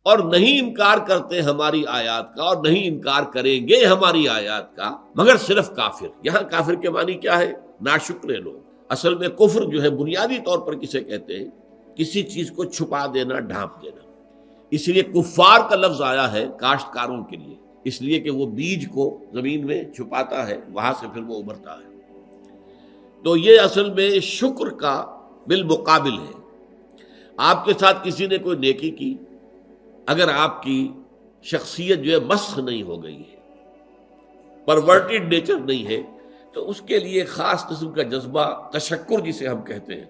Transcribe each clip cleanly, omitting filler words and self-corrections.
اور نہیں انکار کرتے ہماری آیات کا، اور نہیں انکار کریں گے ہماری آیات کا مگر صرف کافر۔ یہاں کافر کے معنی کیا ہے؟ ناشکر لوگ۔ اصل میں کفر جو ہے بنیادی طور پر کسے کہتے ہیں؟ کسی چیز کو چھپا دینا، ڈھانپ دینا۔ اس لیے کفار کا لفظ آیا ہے کاشتکاروں کے لیے، اس لیے کہ وہ بیج کو زمین میں چھپاتا ہے، وہاں سے پھر وہ ابھرتا ہے۔ تو یہ اصل میں شکر کا بالمقابل ہے۔ آپ کے ساتھ کسی نے کوئی نیکی کی، اگر آپ کی شخصیت جو ہے مسخ نہیں ہو گئی ہے، پرورٹڈ نیچر نہیں ہے، تو اس کے لیے خاص قسم کا جذبہ تشکر جسے ہم کہتے ہیں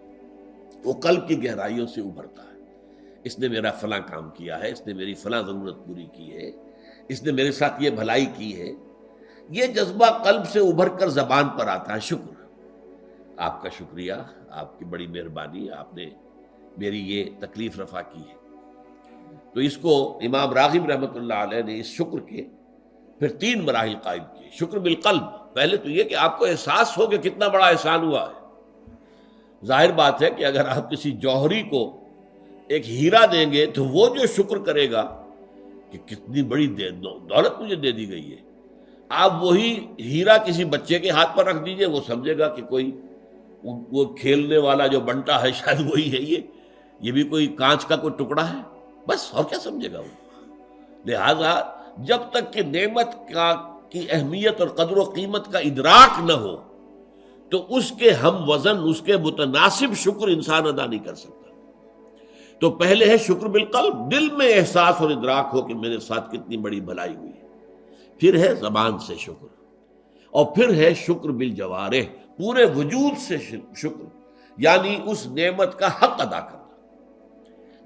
وہ قلب کی گہرائیوں سے ابھرتا ہے۔ اس نے میرا فلاں کام کیا ہے، اس نے میری فلاں ضرورت پوری کی ہے، اس نے میرے ساتھ یہ بھلائی کی ہے۔ یہ جذبہ قلب سے ابھر کر زبان پر آتا ہے، شکر، آپ کا شکریہ، آپ کی بڑی مہربانی، آپ نے میری یہ تکلیف رفع کی ہے۔ تو اس کو امام راغب رحمۃ اللہ علیہ نے اس شکر کے پھر 3 مراحل قائم کیے۔ شکر بالقلب، پہلے تو یہ کہ آپ کو احساس ہو کہ کتنا بڑا احسان ہوا ہے۔ ظاہر بات ہے کہ اگر آپ کسی جوہری کو ایک ہیرا دیں گے تو وہ جو شکر کرے گا کہ کتنی بڑی دولت مجھے دے دی گئی ہے، آپ وہی ہیرا کسی بچے کے ہاتھ پر رکھ دیجئے، وہ سمجھے گا کہ کوئی وہ کھیلنے والا جو بنٹا ہے شاید وہی ہے، یہ بھی کوئی کانچ کا کوئی ٹکڑا ہے، بس اور کیا سمجھے گا وہ۔ لہذا جب تک کہ نعمت کی اہمیت اور قدر و قیمت کا ادراک نہ ہو تو اس کے ہم وزن، اس کے متناسب شکر انسان ادا نہیں کر سکتا۔ تو پہلے ہے شکر بالقلب، دل میں احساس اور ادراک ہو کہ میرے ساتھ کتنی بڑی بھلائی ہوئی ہے۔ پھر ہے زبان سے شکر، اور پھر ہے شکر بالجوارح، پورے وجود سے شکر، یعنی اس نعمت کا حق ادا کرنا۔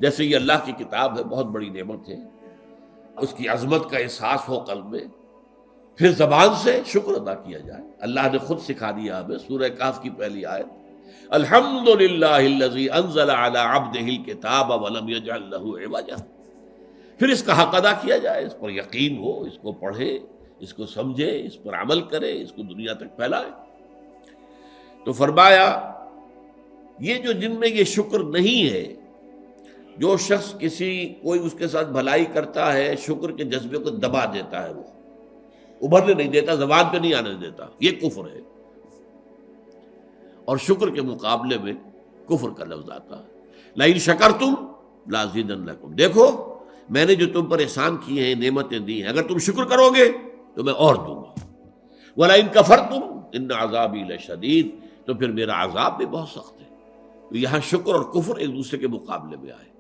جیسے یہ اللہ کی کتاب ہے، بہت بڑی نعمت ہے، اس کی عظمت کا احساس ہو قلب میں، پھر زبان سے شکر ادا کیا جائے۔ اللہ نے خود سکھا دیا ہمیں، سورہ کہف کی پہلی آیت، الحمدللہ الذی انزل علی عبدہ الکتاب ولم یجعل لہ عوجا۔ پھر اس کا حق ادا کیا جائے، اس پر یقین ہو، اس کو پڑھے، اس کو سمجھے، اس پر عمل کرے، اس کو دنیا تک پھیلائے۔ تو فرمایا یہ جو جن میں یہ شکر نہیں ہے، جو شخص کوئی اس کے ساتھ بھلائی کرتا ہے، شکر کے جذبے کو دبا دیتا ہے، وہ ابھرنے نہیں دیتا، زبان پہ نہیں آنے دیتا، یہ کفر ہے۔ اور شکر کے مقابلے میں کفر کا لفظ آتا ہے، لئن شکرتم لازیدنکم، دیکھو میں نے جو تم پر احسان کیے ہیں، نعمتیں دی ہیں، اگر تم شکر کرو گے تو میں اور دوں گا، ولئن کفرتم ان عذابی لشدید، تو پھر میرا عذاب بھی بہت سخت ہے۔ تو یہاں شکر اور کفر ایک دوسرے کے مقابلے میں آئے۔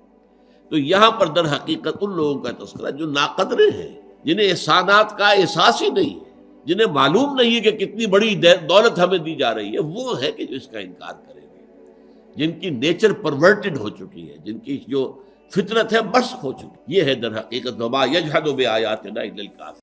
تو یہاں پر در حقیقت ان لوگوں کا تذکرہ جو ناقدرے ہیں، جنہیں احسانات کا احساس ہی نہیں ہے، جنہیں معلوم نہیں ہے کہ کتنی بڑی دولت ہمیں دی جا رہی ہے، وہ ہے کہ جو اس کا انکار کریں گے، جن کی نیچر پرورٹڈ ہو چکی ہے، جن کی جو فطرت ہے مسخ ہو چکی، یہ ہے در حقیقت وما یجحد بآیاتنا الا الکافرون۔